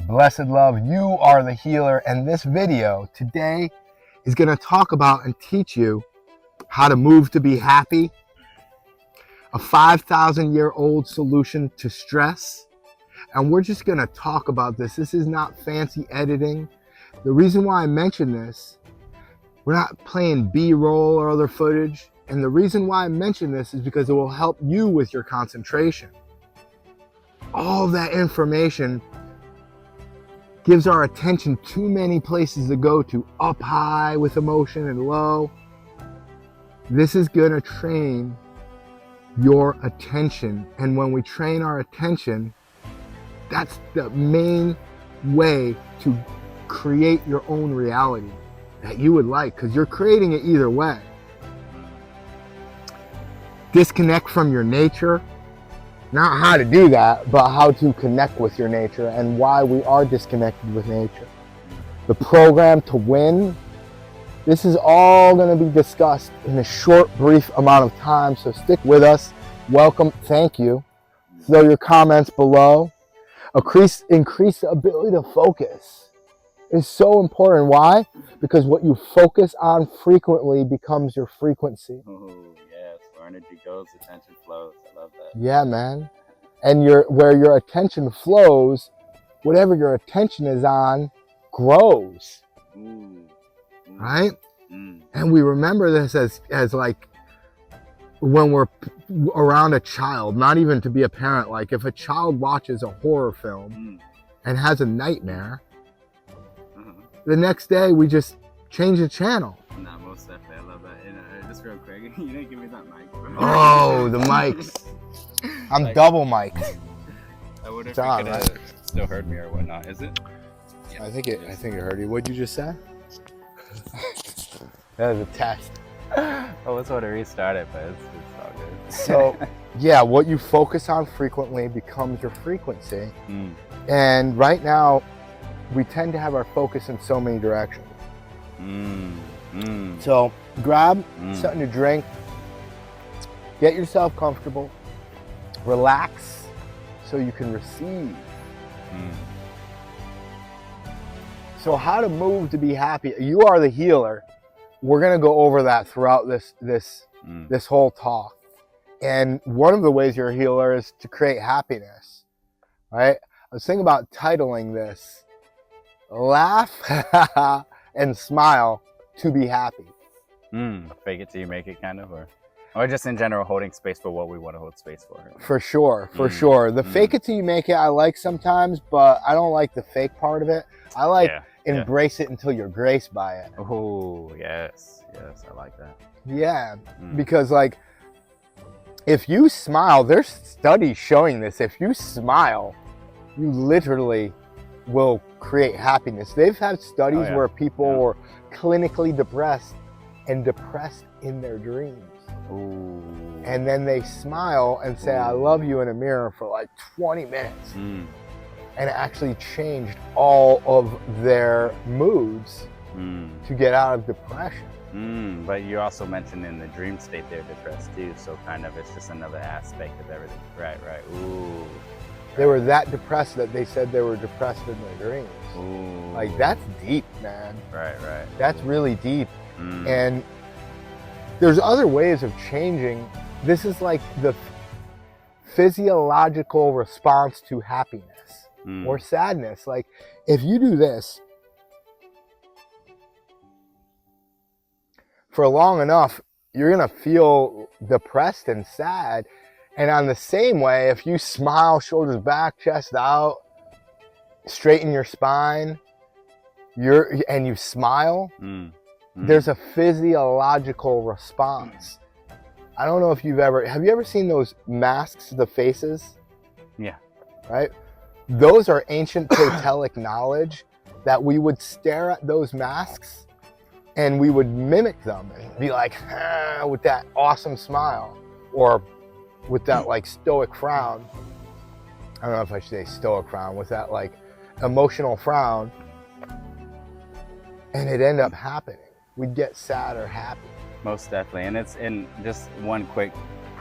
Blessed Love. You are the healer, and this video today is going to talk about and teach you how to move to be happy, a 5,000-year-old solution to stress, and we're just going to talk about this. This is not fancy editing. The reason why I mention this, we're not playing B-roll or other footage, and the reason why I mention this is because it will help you with your concentration. All of that information gives our attention too many places to go to, up high with emotion and low. This is going to train your attention, and when we train our attention, that's the main way to create your own reality that you would like, because you're creating it either way. Disconnect from your nature. Not how to do that, but how to connect with your nature and why we are disconnected with nature. The program to win. This is all going to be discussed in a short, brief amount of time, so stick with us. Welcome, thank you. Throw your comments below. Increase the ability to focus is so important. Why? Because what you focus on frequently becomes your frequency. Oh, yes. Where energy goes, attention flows. I love that. Yeah, man. And where your attention flows, whatever your attention is on grows. Right? And we remember this as like when we're around a child, not even to be a parent. Like if a child watches a horror film and has a nightmare, the next day we just change the channel. Nah, most definitely. I love that. And, just real quick, you didn't give me that mic. Oh, the mics. I'm like, double mic'd. I wonder if it could have still heard me or whatnot. Is it? Yeah. I think it heard you. What'd you just say? That was a test. I was want to restart it, but it's all good. So, yeah, what you focus on frequently becomes your frequency. And right now, we tend to have our focus in so many directions. So, grab something to drink. Get yourself comfortable. Relax so you can receive. So how to move to be happy. You are the healer. We're going to go over that throughout this whole talk. And one of the ways you're a healer is to create happiness, right? I was thinking about titling this, Laugh and Smile to be Happy. Fake it till you make it, kind of, or just in general holding space for what we want to hold space for. For sure, for sure. The fake it till you make it I like sometimes, but I don't like the fake part of it. I like embrace it until you're graced by it. Oh, yes, I like that. Yeah, because like if you smile, there's studies showing this. If you smile, you literally will create happiness. They've had studies where people were clinically depressed and depressed in their dreams. Ooh. And then they smile and say, I love you in a mirror for like 20 minutes. And it actually changed all of their moods to get out of depression. But you also mentioned in the dream state they're depressed too. So kind of it's just another aspect of everything. Right. Ooh. They were that depressed that they said they were depressed in their dreams. Ooh. Like that's deep, man. Right. That's really deep. And there's other ways of changing. This is like the physiological response to happiness or sadness. Like if you do this for long enough, you're gonna feel depressed and sad. And on the same way, if you smile, shoulders back, chest out, straighten your spine, and you smile, there's a physiological response. I don't know if have you ever seen those masks, the faces? Yeah. Right? Those are ancient totemic knowledge that we would stare at those masks and we would mimic them and be like, with that awesome smile, or with that like stoic frown. I don't know if I should say stoic frown, with that like emotional frown. And it ended up happening. We'd get sad or happy. Most definitely. And just one quick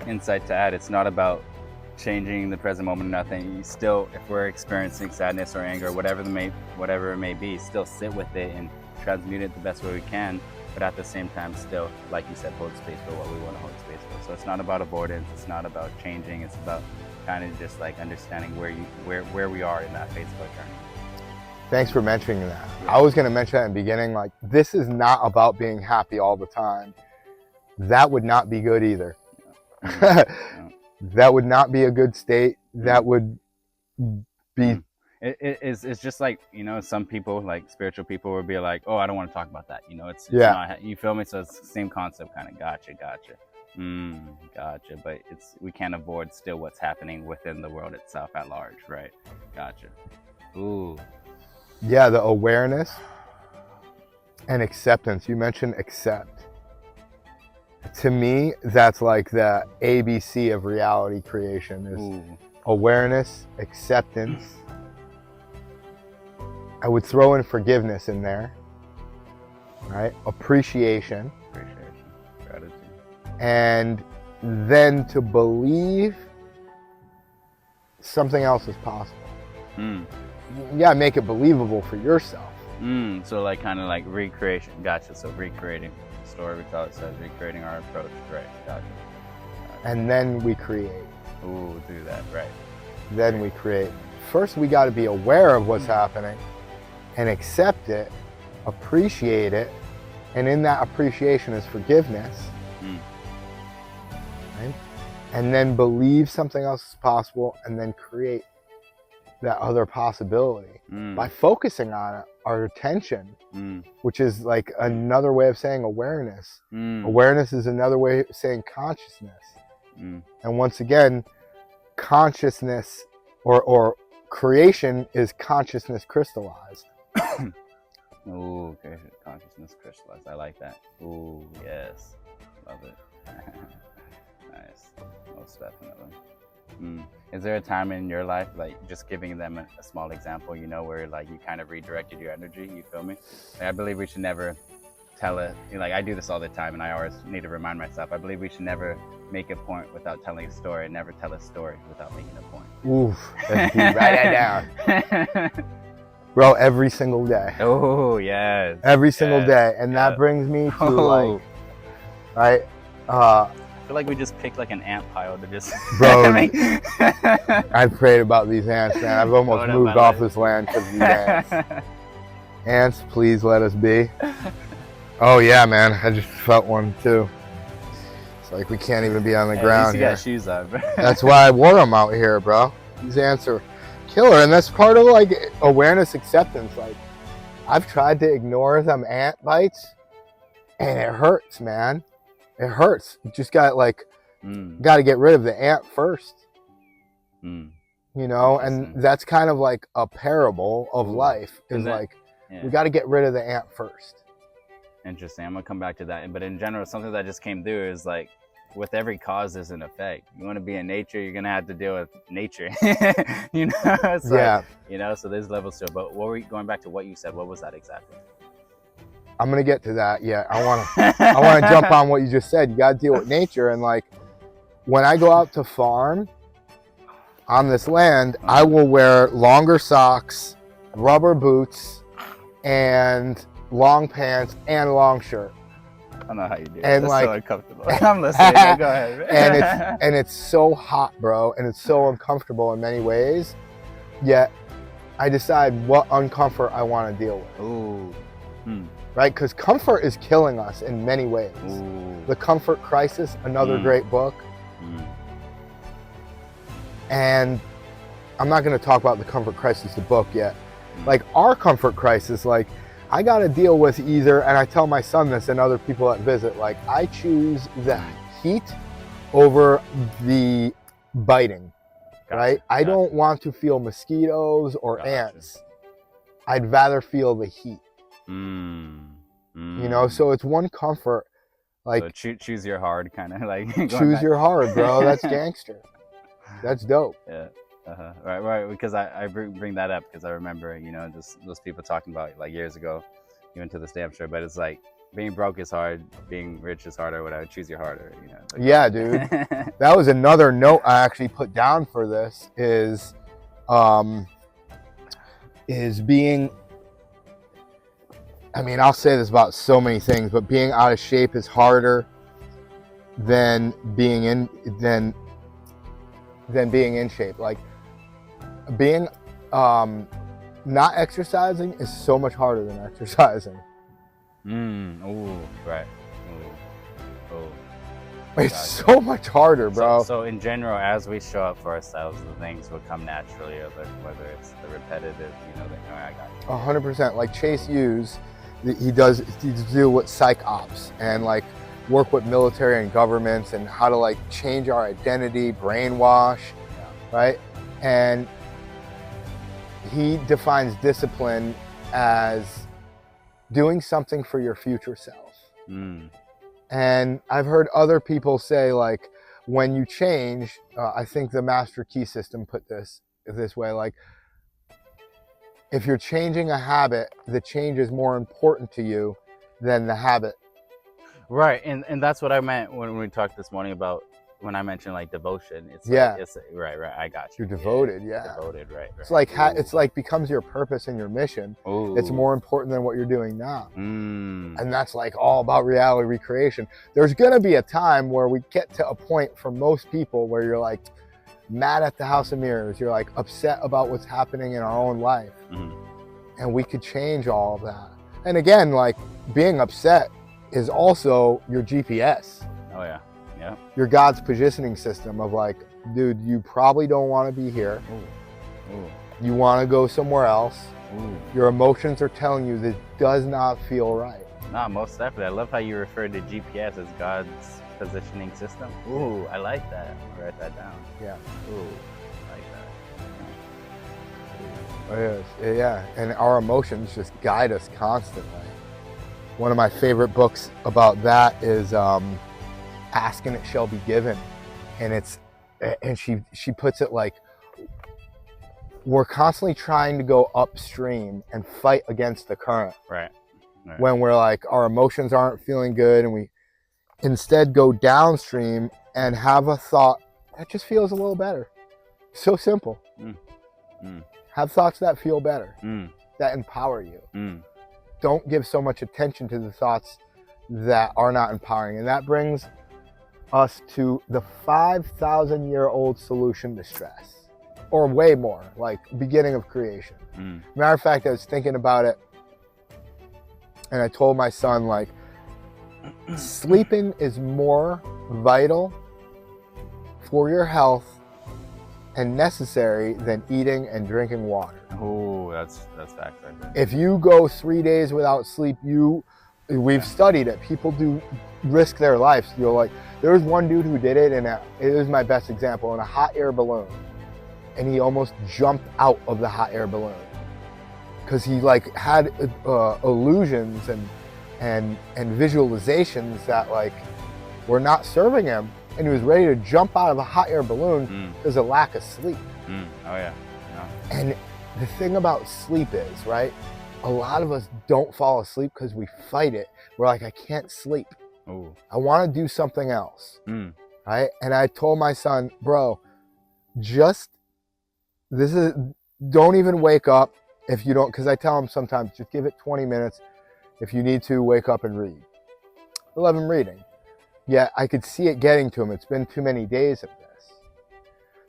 insight to add, it's not about changing the present moment, nothing. You still, if we're experiencing sadness or anger, whatever it may be, still sit with it and transmute it the best way we can. But at the same time, still, like you said, hold space for what we want to hold space for. So it's not about avoidance. It's not about changing. It's about kind of just like understanding where we are in that phase of our journey. Thanks for mentioning that. I was going to mention that in the beginning, like, this is not about being happy all the time. That would not be good either. That would not be a good state. That would be... It's just like, you know, some people, like spiritual people, would be like, oh, I don't want to talk about that. You know, it's not, you feel me? So it's the same concept, kind of. Gotcha. Gotcha. But we can't avoid still what's happening within the world itself at large, right? Gotcha. Ooh. Yeah, the awareness and acceptance. You mentioned accept. To me, that's like the ABC of reality creation is awareness, acceptance. I would throw in forgiveness in there, right? Appreciation. Gratitude. And then to believe something else is possible. You gotta make it believable for yourself. So like kind of like recreation. Gotcha. So recreating the story we tell, it says recreating our approach. Right. Gotcha. And then we create. Ooh, do that. Right. Then we create. First, we got to be aware of what's happening and accept it, appreciate it, and in that appreciation is forgiveness. Right? And then believe something else is possible, and then create that other possibility by focusing on it, our attention, which is like another way of saying awareness. Awareness is another way of saying consciousness. And once again, consciousness or creation is consciousness crystallized. Ooh, okay. Consciousness crystallized. I like that. Ooh, yes. Love it. Nice. Most definitely. Is there a time in your life, like just giving them a small example, you know, where like you kind of redirected your energy, you feel me? Like, I believe we should never tell it, like I do this all the time and I always need to remind myself, I believe we should never make a point without telling a story, and never tell a story without making a point. Oof, that's deep. Write that down. Bro, every single day. Oh, yes. Every single day. And that brings me to like, right? I feel like we just picked like an ant pile to just... Bro, I've prayed about these ants, man. I've almost moved off this land because of these ants. Ants, please let us be. Oh yeah, man. I just felt one too. It's like we can't even be on the ground here. You got shoes on, bro. That's why I wore them out here, bro. These ants are killer, and that's part of like awareness, acceptance. Like, I've tried to ignore them ant bites, and it hurts, man. It hurts. You just got like, got to get rid of the ant first. You know, and that's kind of like a parable of life. Is like, we got to get rid of the ant first. Interesting. I'm gonna come back to that. But in general, something that just came through is like, with every cause there's an effect. You want to be in nature, you're gonna have to deal with nature. You know, it's like, you know, so there's levels to it. But what were you, going back to what you said, what was that exactly? I'm gonna get to that. Yeah, I want to jump on what you just said. You got to deal with nature, and like when I go out to farm on this land, I will wear longer socks, rubber boots, and long pants and long shirt. I don't know how you do it. And that's like, so uncomfortable. I'm listening. Go ahead. and it's so hot, bro, and it's so uncomfortable in many ways. Yet I decide what uncomfort I want to deal with. Ooh. Right? Because comfort is killing us in many ways. Ooh. The Comfort Crisis, another great book. And I'm not going to talk about the Comfort Crisis, the book, yet. Like our Comfort Crisis, like I got to deal with either, and I tell my son this and other people that visit, like I choose the heat over the biting, right? I don't want to feel mosquitoes or ants. I'd rather feel the heat. You know, so it's one comfort. Like so choose your hard, kind of like. Choose your hard, bro. That's gangster. That's dope. Yeah. Right. Because I bring that up because I remember, you know, just those people talking about like years ago, even to this day, I'm sure. But it's like being broke is hard, being rich is harder, whatever. Choose your harder, you know. Like, Yeah, dude. That was another note I actually put down for this is being, I mean, I'll say this about so many things, but being out of shape is harder than being in being in shape. Like being not exercising is so much harder than exercising. Ooh, right. Ooh. It's so much harder, bro. So in general, as we show up for ourselves, the things will come naturally, whether it's the repetitive, you know, I got you. 100%. Like Chase Hughes, he does deal with psych ops and like work with military and governments and how to like change our identity, brainwash, right? And he defines discipline as doing something for your future self. And I've heard other people say, like, when you change, I think the Master Key System put this way, like, if you're changing a habit, the change is more important to you than the habit. Right, and that's what I meant when we talked this morning about when I mentioned like devotion. It's yeah, like, it's right. I got you. You're devoted, yeah. Devoted, right. It's like it's like becomes your purpose and your mission. Ooh. It's more important than what you're doing now, and that's like all about reality recreation. There's gonna be a time where we get to a point for most people where you're like mad at the House of Mirrors. You're like upset about what's happening in our own life, and we could change all of that. And again, like being upset is also your GPS. Oh yeah. Yeah. Your God's positioning system of like, dude, you probably don't want to be here. Ooh. You want to go somewhere else. Ooh. Your emotions are telling you this does not feel right. Nah, most definitely. I love how you refer to GPS as God's positioning system. Ooh, I like that. I'll write that down. Yeah. Ooh, I like that. It is. Yeah. And our emotions just guide us constantly. One of my favorite books about that is Ask and It Shall Be Given. And she puts it like, we're constantly trying to go upstream and fight against the current. Right. When we're like, our emotions aren't feeling good, and we instead go downstream and have a thought that just feels a little better. So simple. Have thoughts that feel better, that empower you. Don't give so much attention to the thoughts that are not empowering. And that brings us to the 5,000-year-old solution to stress, or way more, like beginning of creation. Matter of fact, I was thinking about it, and I told my son, like, sleeping is more vital for your health and necessary than eating and drinking water. Oh, that's fact right there. If you go 3 days without sleep, we've studied it. People do risk their lives. You're like, there was one dude who did it, and it was my best example, in a hot air balloon, and he almost jumped out of the hot air balloon because he like had illusions and visualizations that like were not serving him, and he was ready to jump out of a hot air balloon because of lack of sleep. Oh yeah. And the thing about sleep is, right, a lot of us don't fall asleep because we fight it. We're like, I can't sleep. Ooh. I want to do something else, right? And I told my son, bro, don't even wake up if you don't, because I tell him sometimes, just give it 20 minutes. If you need to, wake up and read. I love him reading. Yet I could see it getting to him. It's been too many days of this.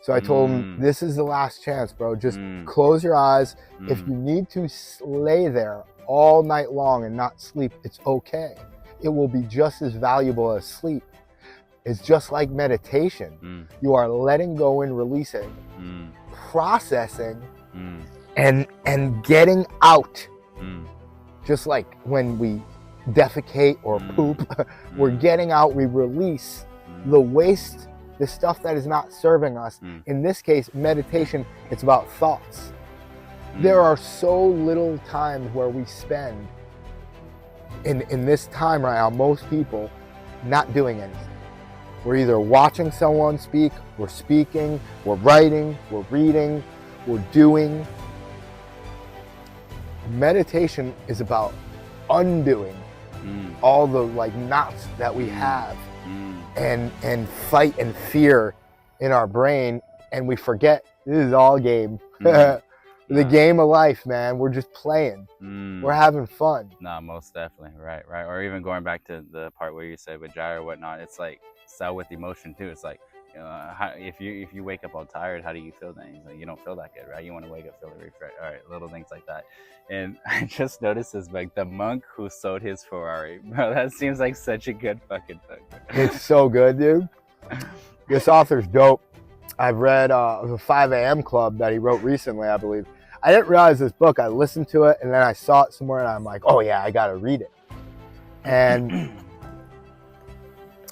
So I told him, this is the last chance, bro. Just close your eyes. If you need to lay there all night long and not sleep, it's okay. It will be just as valuable as sleep. It's just like meditation. You are letting go and releasing, processing, and getting out. Just like when we defecate or poop, we're getting out, we release the waste, the stuff that is not serving us. In this case, meditation, it's about thoughts. There are so little times where we spend in this time right now, most people not doing anything. We're either watching someone speak, we're speaking, we're writing, we're reading, we're doing. Meditation is about undoing all the like knots that we have, and fight and fear in our brain, and we forget this is all a game. The game of life, man. We're just playing. We're having fun. No, most definitely. Right. Or even going back to the part where you said with Jai or whatnot, it's like sell with emotion too. It's like, if you wake up all tired, how do you feel then? Like, you don't feel that good, right? You want to wake up feeling refreshed. All right, little things like that. And I just noticed this, like the monk who sold his Ferrari, bro. That seems like such a good fucking book. It's so good, dude. This author's dope. I've read the 5 a.m. Club that he wrote recently, I believe. I didn't realize this book. I listened to it and then I saw it somewhere and I'm like, oh yeah, I gotta read it. And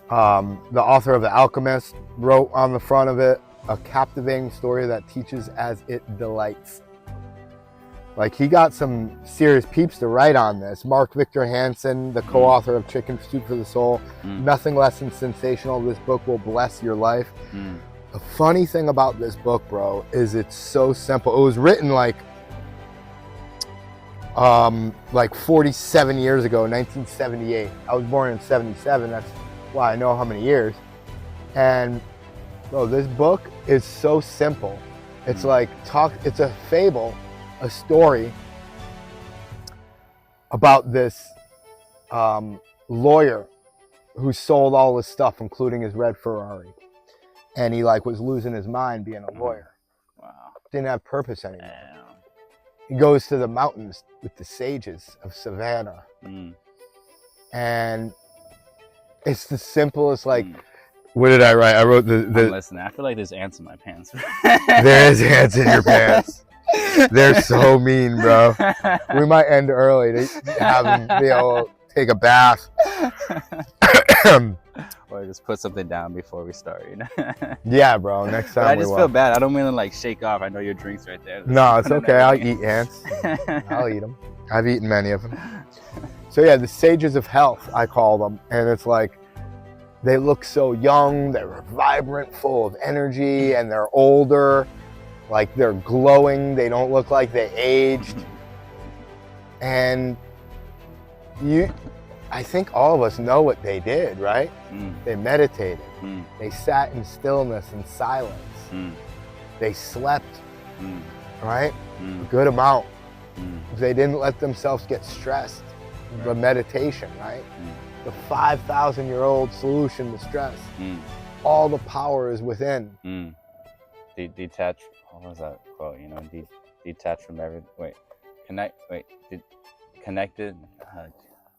the author of The Alchemist wrote on the front of it, a captivating story that teaches as it delights. Like, he got some serious peeps to write on this. Mark Victor Hansen, the co-author of Chicken Soup for the Soul. Nothing less than sensational. This book will bless your life. The funny thing about this book, bro, is it's so simple. It was written like 47 years ago, 1978. I was born in 77. That's why I know how many years. And bro, this book is so simple. It's like it's a fable, a story about this lawyer who sold all his stuff, including his red Ferrari. And he like was losing his mind being a lawyer. Wow. Didn't have purpose anymore. Damn. He goes to the mountains with the sages of Savannah. And it's the simplest, like, what did I write? I wrote the I'm listening. I feel like there's ants in my pants. There is ants in your pants. They're so mean, bro. We might end early to have them be able to take a bath. Or just put something down before we start, you know? Yeah, bro. Next time I just feel bad. I don't mean to like shake off. I know your drink's right there. No, it's okay. I'll eat ants. I'll eat them. I've eaten many of them. So yeah, the sages of health, I call them. And it's like, they look so young. They're vibrant, full of energy, and they're older. Like, they're glowing. They don't look like they aged. And I think all of us know what they did, right? They meditated. They sat in stillness and silence. They slept, right? A good amount. They didn't let themselves get stressed. The meditation, right? The 5,000-year-old solution to stress. All the power is within. Detach. What was that quote? You know, detach from everything. Connected.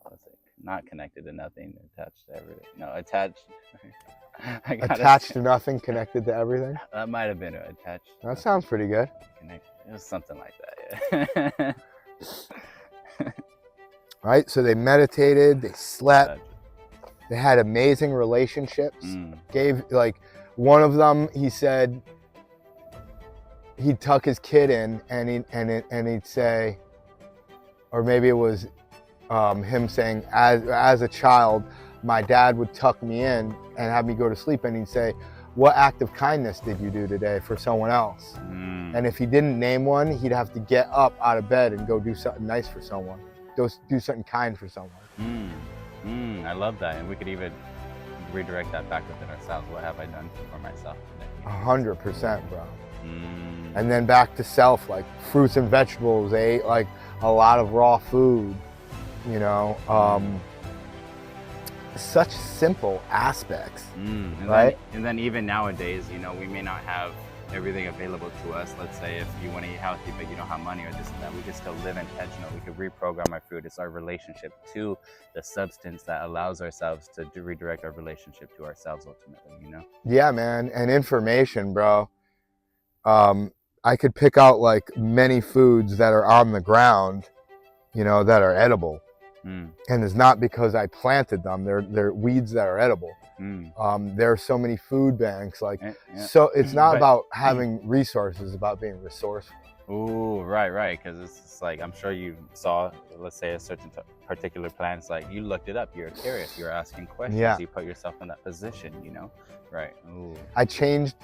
What's it? Not connected to nothing, attached to everything. No, attached. Attached to nothing, connected to everything. That might have been attached. That sounds pretty good. Connected. It was something like that, yeah. Right? So they meditated, they slept, they had amazing relationships. Gave, like, one of them, he said, he'd tuck his kid in and he'd say, or maybe it was him saying, as a child, my dad would tuck me in and have me go to sleep, and he'd say, what act of kindness did you do today for someone else? And if he didn't name one, he'd have to get up out of bed and go do something nice for someone. Do something kind for someone. I love that. And we could even redirect that back within ourselves. What have I done for myself today? 100%, bro. And then back to self, like fruits and vegetables. They ate like a lot of raw food, you know. Such simple aspects, right? And then even nowadays, you know, we may not have everything available to us. Let's say if you want to eat healthy, but you don't have money or this and that, we can still live intentional. We could reprogram our food. It's our relationship to the substance that allows ourselves to redirect our relationship to ourselves ultimately, you know? Yeah, man. And information, bro. I could pick out like many foods that are on the ground, you know, that are edible. And it's not because I planted them. They're weeds that are edible. There are so many food banks, like, so it's not about having resources, it's about being resourceful. Ooh, right. Because it's like, I'm sure you saw, let's say, a certain particular plant. It's like you looked it up. You're curious. You're asking questions. Yeah. You put yourself in that position. You know, right? Ooh. I changed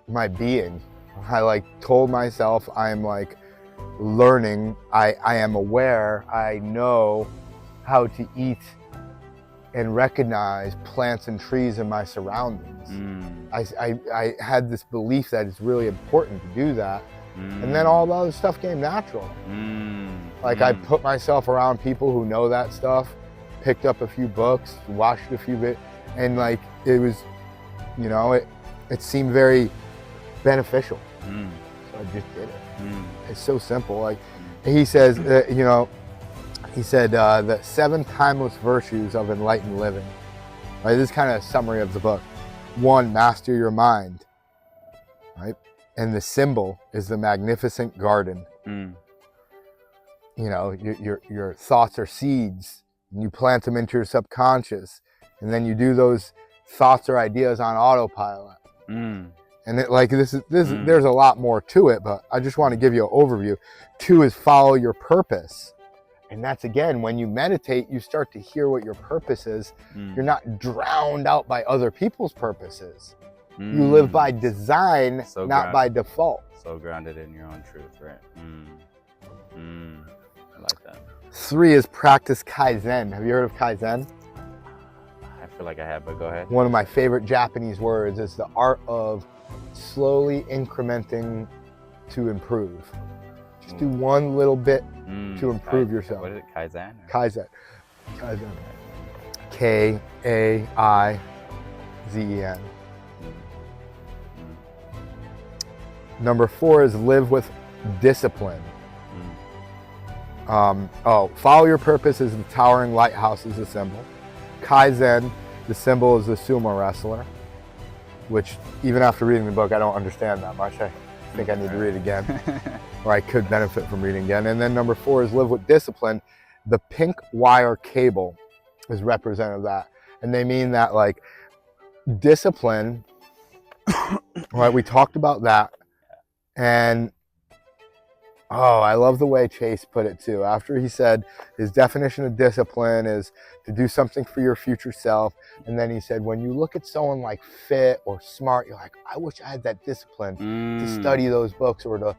my being. I like told myself I'm like learning. I am aware. I know how to eat and recognize plants and trees in my surroundings. I had this belief that it's really important to do that. And then all the other stuff came natural. Like I put myself around people who know that stuff, picked up a few books, watched a few bit, and like it was, you know, it seemed very beneficial. So I just did it. It's so simple. Like he says, you know, he said the 7 timeless virtues of enlightened living. Right, this is kind of a summary of the book. 1, master your mind. Right, and the symbol is the magnificent garden. You know, your thoughts are seeds, and you plant them into your subconscious, and then you do those thoughts or ideas on autopilot. And it, like this is there's a lot more to it, but I just want to give you an overview. 2 is follow your purpose. And that's, again, when you meditate, you start to hear what your purpose is. You're not drowned out by other people's purposes. You live by design, So not by default. So grounded in your own truth, right? I like that. 3 is practice Kaizen. Have you heard of Kaizen? I feel like I have, but go ahead. One of my favorite Japanese words is the art of slowly incrementing to improve. Just do one little bit to improve yourself. What is it, Kaizen? Kaizen. Kaizen. K-A-I-Z-E-N. Number 4 is live with discipline. Follow your purpose is the towering lighthouse is the symbol. Kaizen, the symbol is the sumo wrestler, which even after reading the book, I don't understand that much. I think I need to read it again, or I could benefit from reading again. And then number 4 is live with discipline. The pink wire cable is representative of that. And they mean that, like, discipline, right? We talked about that. And I love the way Chase put it too. After he said his definition of discipline is to do something for your future self. And then he said, when you look at someone like fit or smart, you're like, I wish I had that discipline to study those books or to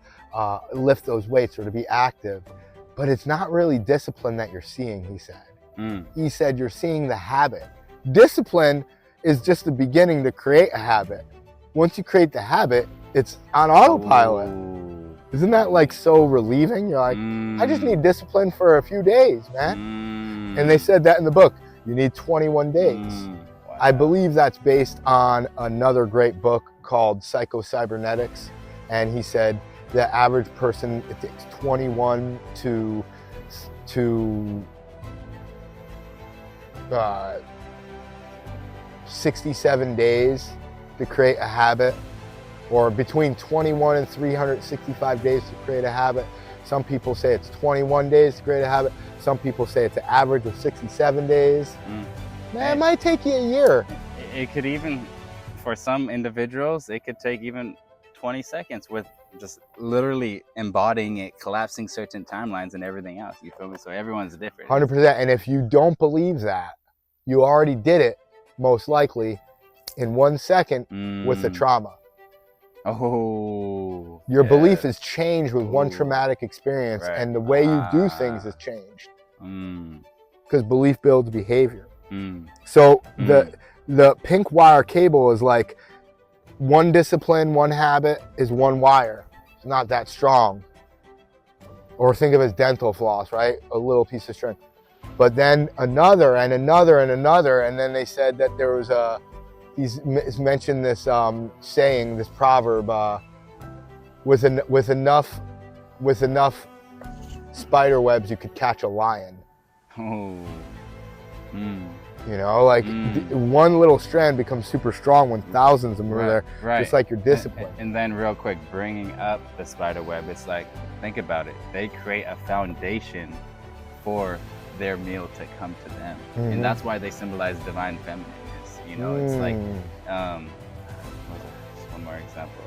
lift those weights or to be active. But it's not really discipline that you're seeing, he said. He said, you're seeing the habit. Discipline is just the beginning to create a habit. Once you create the habit, it's on autopilot. Isn't that like so relieving? You're like, I just need discipline for a few days, man. And they said that in the book. You need 21 days. Wow. I believe that's based on another great book called Psycho-Cybernetics. And he said the average person, it takes 21 to 67 days to create a habit, or between 21 and 365 days to create a habit. Some people say it's 21 days to create a habit. Some people say it's an average of 67 days. Man, it might take you a year. It could even, for some individuals, it could take even 20 seconds with just literally embodying it, collapsing certain timelines and everything else. You feel me? So everyone's different. 100%. And if you don't believe that, you already did it, most likely, in 1 second with the trauma. Oh, your belief has changed with one traumatic experience, and the way you do things has changed. Because belief builds behavior. So the pink wire cable is like one discipline, one habit is one wire. It's not that strong. Or think of it as dental floss, right? A little piece of string. But then another and another and another, and then they said that there was he's mentioned this saying, this proverb, with enough spider webs you could catch a lion. You know, like one little strand becomes super strong when thousands of them are there, just like your discipline. And then real quick, bringing up the spider web, it's like, think about it. They create a foundation for their meal to come to them. And that's why they symbolize divine feminine. You know, it's like, just one more example.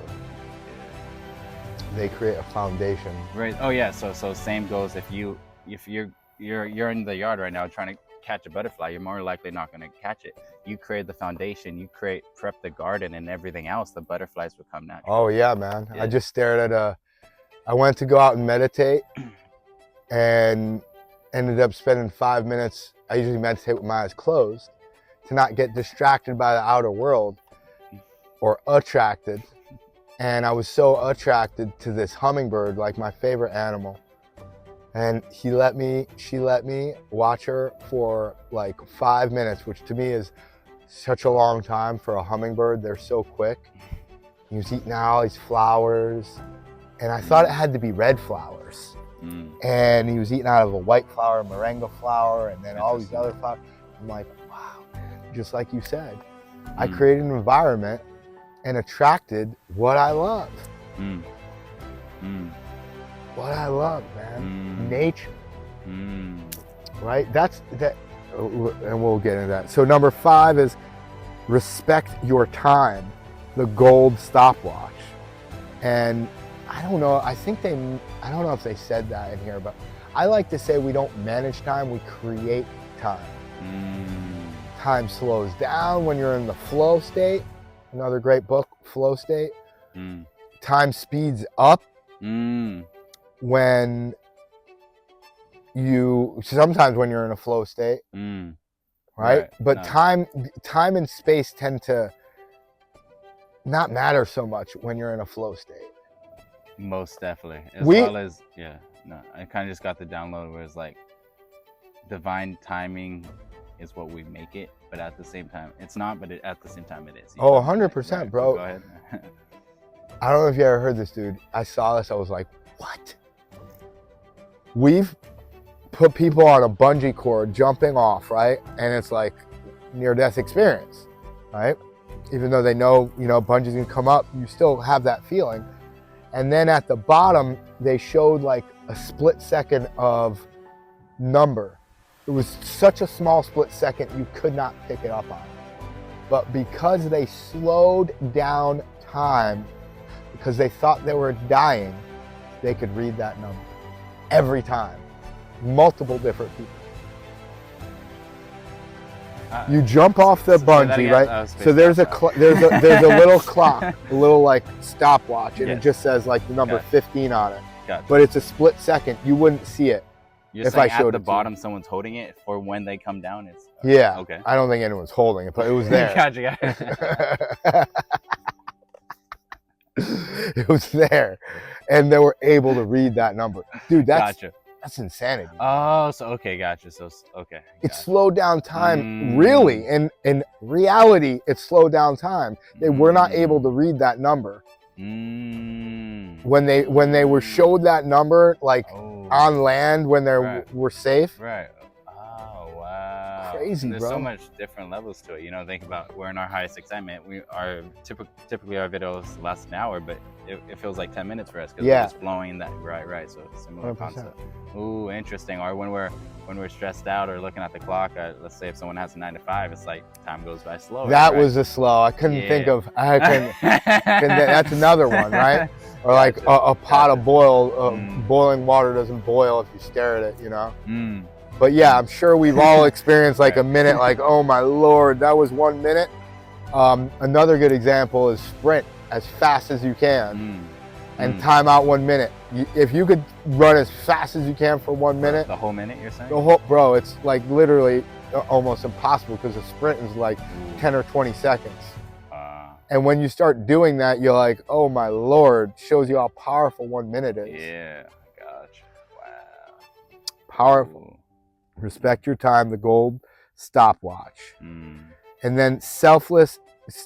They create a foundation. Right. Oh yeah. So same goes if you're in the yard right now trying to catch a butterfly, you're more likely not going to catch it. You create the foundation, you prep the garden and everything else, the butterflies will come naturally. Oh yeah, man. Yeah. I just stared at I went to go out and meditate and ended up spending 5 minutes. I usually meditate with my eyes closed. to not get distracted by the outer world or attracted. And I was so attracted to this hummingbird, like my favorite animal. And she let me watch her for like 5 minutes, which to me is such a long time for a hummingbird. They're so quick. He was eating all these flowers, and I thought it had to be red flowers. And he was eating out of a white flower, moringa flower, and then all these other flowers. I'm like, wow, just like you said, I created an environment and attracted what I love. What I love, man. Nature. Right? That's that, and we'll get into that. So number 5 is respect your time, the gold stopwatch. And I don't know, I don't know if they said that in here, but I like to say we don't manage time, we create time. Time slows down when you're in the flow state. Another great book, Flow State. Time speeds up when sometimes when you're in a flow state, right? But no. time and space tend to not matter so much when you're in a flow state. Most definitely. I kind of just got the download where it's like divine timing is what we make it, but at the same time it's not, but at the same time it is. 100%, right, bro. Go ahead. I don't know if you ever heard this, dude. I saw this, I was like, what? We've put people on a bungee cord jumping off, right? And it's like near-death experience, right? Even though they know, bungee's gonna come up, you still have that feeling. And then at the bottom, they showed like a split second of number. It was such a small split second, you could not pick it up on. But because they slowed down time, because they thought they were dying, they could read that number every time. Multiple different people. You jump off the bungee, right? So there's a little clock, a little like stopwatch, and it just says like the number 15 on it. Gotcha. But it's a split second. You wouldn't see it. You're if saying I showed at the it bottom, someone's holding it for when they come down. It's yeah. Okay. I don't think anyone's holding it, but it was there. Gotcha. It was there, and they were able to read that number, dude. That's insanity. Oh, so okay, gotcha. So okay, it slowed down time, really. In reality, it slowed down time. They were not able to read that number. When they were showed that number, like on land when they were safe. Right. Oh wow. Crazy, There's bro. so much different levels to it. Think about we're in our highest excitement. We are typically our videos last an hour, but it feels like 10 minutes for us because we're just flowing that right. So similar 100%. Concept. Ooh, interesting. Or when we're stressed out or looking at the clock, let's say if someone has a 9 to 5, it's like time goes by slow. That was a slow. I couldn't think of. That's another one, right? Or like a pot of boiling water doesn't boil if you stare at it, But yeah, I'm sure we've all experienced like a minute, like, oh my Lord, that was 1 minute. Another good example is sprint as fast as you can and time out 1 minute. If you could run as fast as you can for 1 minute. The whole minute, you're saying? Bro, it's like literally almost impossible because a sprint is like 10 or 20 seconds. And when you start doing that, you're like, oh my Lord, shows you how powerful 1 minute is. Yeah, gotcha. Wow. Powerful. Respect your time, the gold stopwatch. And then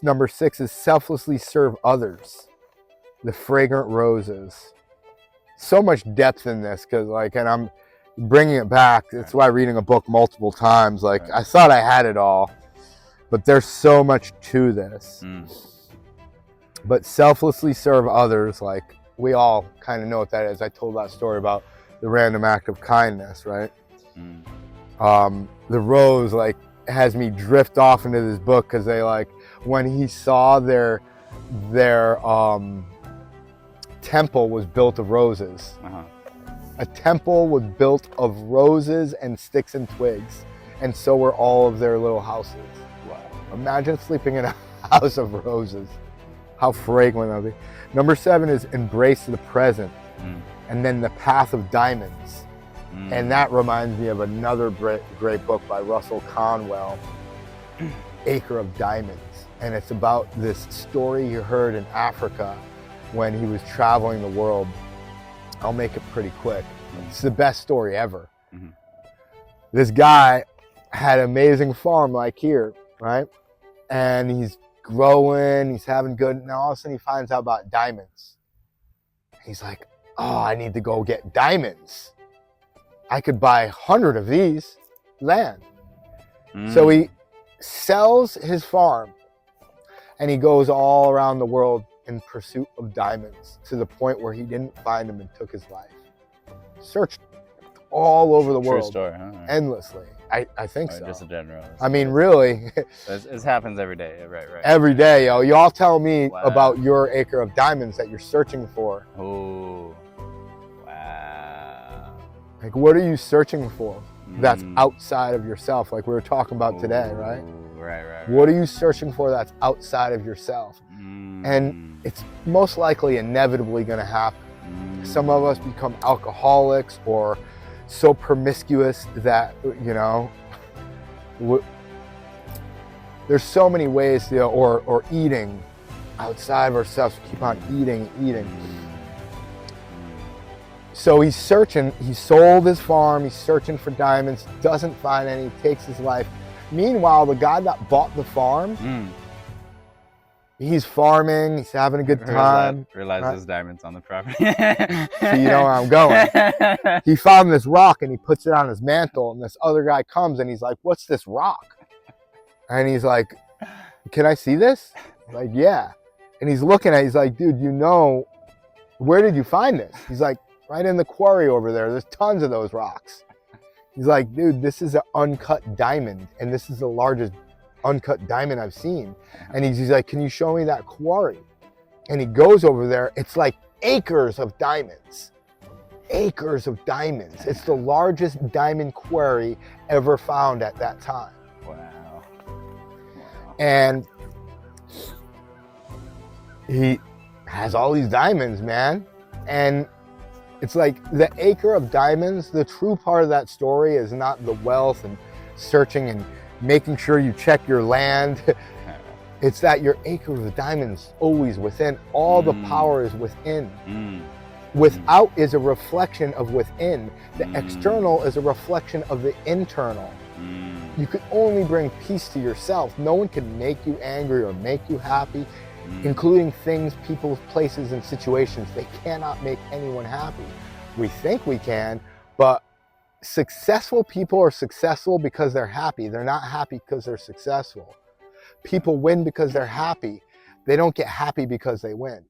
number 6 is selflessly serve others. The fragrant roses. So much depth in this because and I'm bringing it back. That's why reading a book multiple times, I thought I had it all, but there's so much to this. But selflessly serve others, we all kind of know what that is. I told that story about the random act of kindness, right? The rose has me drift off into this book because they when he saw their temple was built of roses. A temple was built of roses and sticks and twigs, and so were all of their little houses. Wow! Imagine sleeping in a house of roses. How fragrant that would be. Number 7 is embrace the present, and then the path of diamonds. And that reminds me of another great book by Russell Conwell. Acre of Diamonds. And it's about this story he heard in Africa when he was traveling the world. I'll make it pretty quick. It's the best story ever. Mhm. This guy had an amazing farm like here, right? And he's growing, he's having good, and all of a sudden he finds out about diamonds. He's like, oh, I need to go get diamonds. I could buy 100 of these land. So he sells his farm and he goes all around the world in pursuit of diamonds to the point where he didn't find them and took his life. Searched all over the True world story, huh? endlessly. I think Or so. just a general. I mean, really, It happens every day. Right. every day, yo. You all tell me Wow. about your acre of diamonds that you're searching for. Oh, wow. Like, what are you searching for that's Mm. outside of yourself? Like we were talking about today, right? Ooh, Right. What are you searching for that's outside of yourself? Mm. And it's most likely inevitably going to happen. Mm. Some of us become alcoholics or so promiscuous that, you know, there's so many ways to, or eating outside of ourselves. We keep on eating. So he's searching, he sold his farm, he's searching for diamonds, doesn't find any, takes his life. Meanwhile, the guy that bought the farm, Mm. he's farming, he's having a good time. Realize right? there's diamonds on the property. So you know where I'm going. He found this rock and he puts it on his mantle, and this other guy comes and he's like, what's this rock? And he's like, can I see this? I'm like, yeah. And he's looking at it, he's like, dude, you know, where did you find this? He's like, right in the quarry over there. There's tons of those rocks. He's like, dude, this is an uncut diamond, and this is the largest uncut diamond I've seen. And he's like, can you show me that quarry? And he goes over there. It's like acres of diamonds. Acres of diamonds. It's the largest diamond quarry ever found at that time. Wow. And he has all these diamonds, man. And it's like the acre of diamonds, the true part of that story is not the wealth and searching and making sure you check your land. It's that your acre of diamonds always within. All the power is within. Without is a reflection of within. The external is a reflection of the internal. You can only bring peace to yourself. No one can make you angry or make you happy, including things, people, places, and situations. They cannot make anyone happy. We think we can, but successful people are successful because they're happy. They're not happy because they're successful. People win because they're happy. They don't get happy because they win.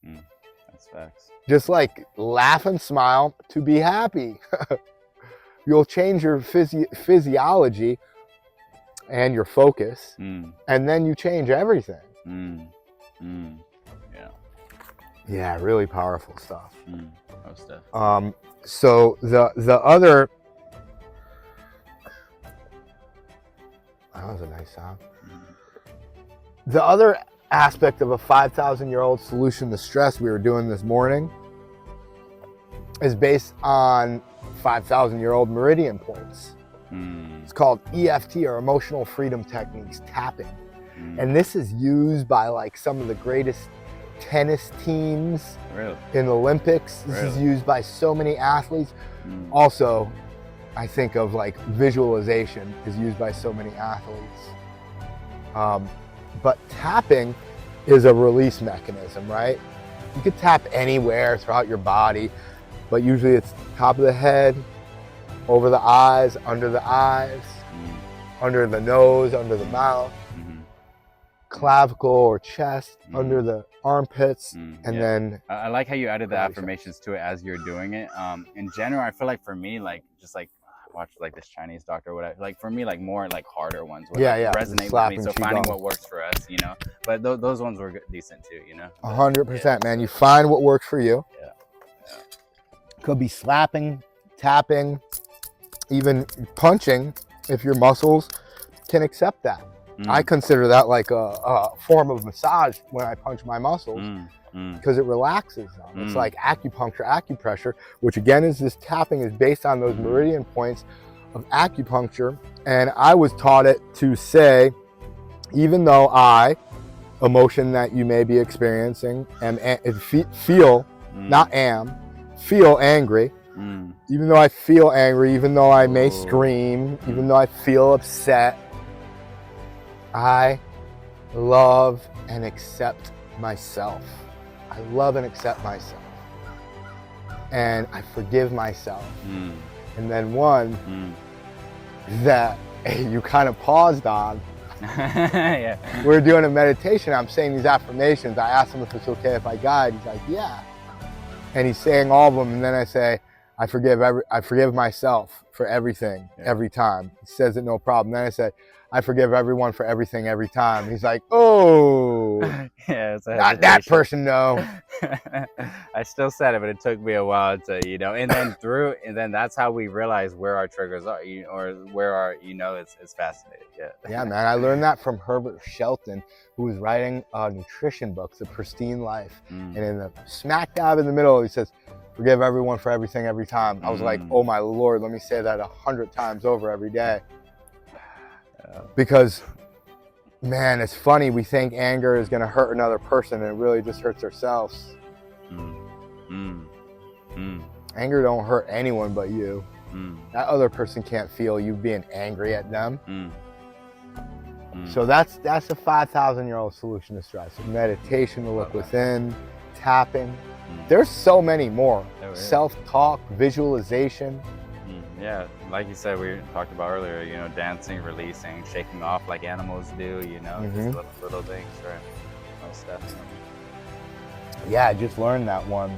That's facts. Just like laugh and smile to be happy. You'll change your physiology and your focus, and then you change everything. Yeah, really powerful stuff. Most definitely. So the other, that was a nice sound. The other aspect of a 5,000-year-old solution to stress we were doing this morning is based on 5,000-year-old meridian points. It's called EFT, or emotional freedom techniques, tapping. And this is used by like some of the greatest tennis teams Really? in the Olympics. This is used by so many athletes. Also, I think of like visualization is used by so many athletes. But tapping is a release mechanism, right? You could tap anywhere throughout your body, but usually it's top of the head, over the eyes, under the nose, under the mouth, clavicle or chest, under the armpits, and then... I like how you added the Body affirmations to it as you're doing it. In general, I feel like for me, like, just like, watch like this Chinese doctor, whatever. Like for me, like more like harder ones would resonate with me. So finding what works for us, you know. But those ones were decent too, you know. 100%, man. You find what works for you. Could be slapping, tapping, even punching if your muscles can accept that. I consider that like a form of massage when I punch my muscles, because it relaxes them. It's like acupuncture, acupressure, which again is this tapping is based on those meridian points of acupuncture, and I was taught it to say, even though emotion that you may be experiencing, feel, not feel angry, even though I feel angry, even though I may scream, even though I feel upset, I love and accept myself. I love and accept myself. And I forgive myself. And then one that you kind of paused on. Yeah. We're doing a meditation. I'm saying these affirmations. I asked him if it's okay if I guide. He's like, yeah. And he's saying all of them. And then I say, I forgive myself for everything, every time. He says it no problem. Then I say, I forgive everyone for everything, every time. He's like, oh, yeah, it's not that person, no. I still said it, but it took me a while to, and then that's how we realize where our triggers are, or where our, it's fascinating. Yeah. Yeah, man. I learned that from Herbert Shelton, who was writing nutrition books, The Pristine Life. And in the smack dab in the middle, he says, forgive everyone for everything, every time. I was like, oh my Lord, let me say that 100 times over every day. Because, man, it's funny. We think anger is going to hurt another person, and it really just hurts ourselves. Anger don't hurt anyone but you. That other person can't feel you being angry at them. So that's a 5,000-year-old solution to stress. Meditation to look within, tapping. There's so many more. Self-talk, visualization. Yeah, like you said, we talked about earlier, dancing, releasing, shaking off like animals do, just little things, right? Most definitely. Yeah, I just learned that one.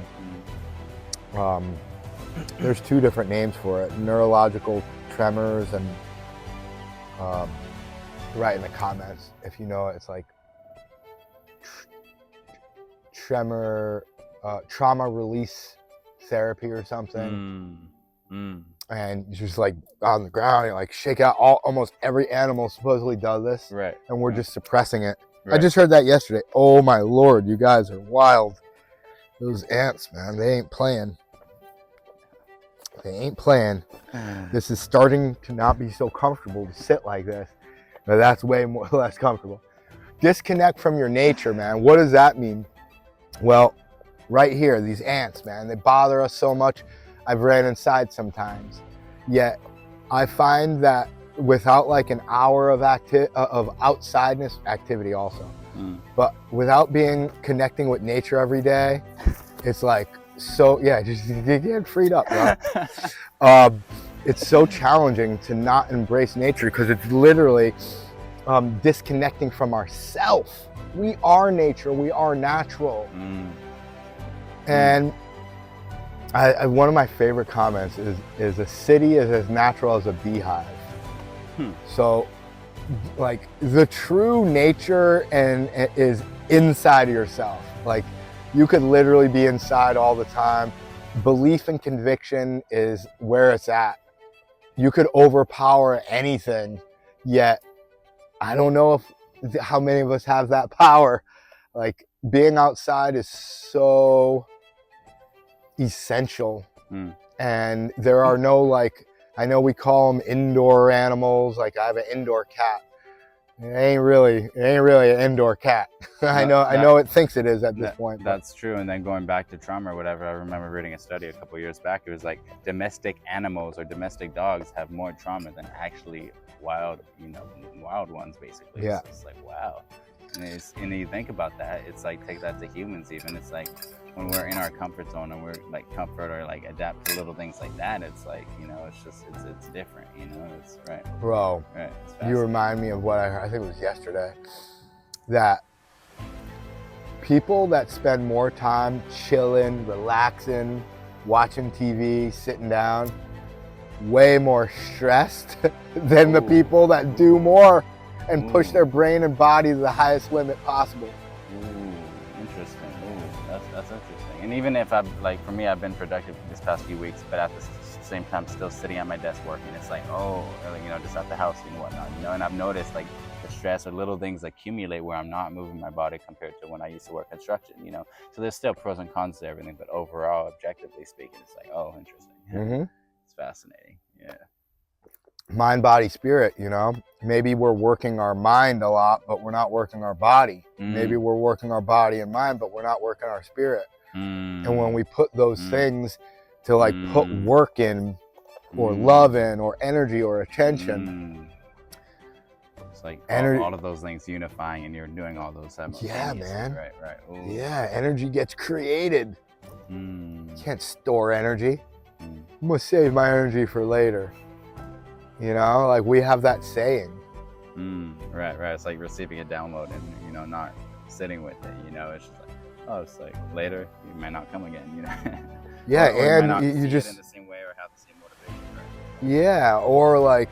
There's 2 different names for it, neurological tremors, and write in the comments if you know it. It's like trauma release therapy or something. And you're just like on the ground, you're like shake out. Almost every animal supposedly does this, right? And we're just suppressing it. Right. I just heard that yesterday. Oh my Lord, you guys are wild. Those ants, man, they ain't playing. They ain't playing. This is starting to not be so comfortable to sit like this. But that's way less comfortable. Disconnect from your nature, man. What does that mean? Well, right here, these ants, man, they bother us so much. I've ran inside sometimes. Yet I find that without like an hour of outsideness, activity also, but without connecting with nature every day, it's like, so yeah, just get freed up, bro. It's so challenging to not embrace nature because it's literally disconnecting from ourself. We are nature. We are natural. And one of my favorite comments is a city is as natural as a beehive. So, like, the true nature is inside of yourself. Like, you could literally be inside all the time. Belief and conviction is where it's at. You could overpower anything, yet I don't know how many of us have that power. Like, being outside is so essential. And there are no, like, I know we call them indoor animals. Like, I have an indoor cat. It ain't really an indoor cat. I know it thinks it is at this point. That's true. And then going back to trauma or whatever, I remember reading a study a couple years back. It was like domestic animals or domestic dogs have more trauma than actually wild ones, basically. Yeah. So it's like, wow. And you think about that, it's like, take that to humans even. It's like when we're in our comfort zone and we're like comfort or like adapt to little things like that, it's like, it's just, it's different, it's right. Bro, right, you remind me of what I heard, I think it was yesterday, that people that spend more time chilling, relaxing, watching TV, sitting down, way more stressed than the people that do more and push their brain and body to the highest limit possible. Interesting. That's interesting. And even if for me, I've been productive this past few weeks, but at the same time, still sitting at my desk working, it's like, just at the house and whatnot, and I've noticed like the stress or little things accumulate where I'm not moving my body compared to when I used to work construction, So there's still pros and cons to everything, but overall, objectively speaking, it's like, oh, interesting. It's fascinating. Yeah. mind, body, spirit, you know? Maybe we're working our mind a lot, but we're not working our body. Maybe we're working our body and mind, but we're not working our spirit. And when we put those things to like put work in, or love in, or energy, or attention, it's like all of those things unifying, and you're doing all those simultaneously. Yeah, man. Right. Ooh. Yeah, energy gets created. You can't store energy. I'm gonna save my energy for later. You know, like we have that saying. Right. It's like receiving a download and, you know, not sitting with it. You know, it's just like, oh, it's like later you might not come again. You know. Yeah, or and you see just it in the same way or have the same motivation. Right? Yeah, or like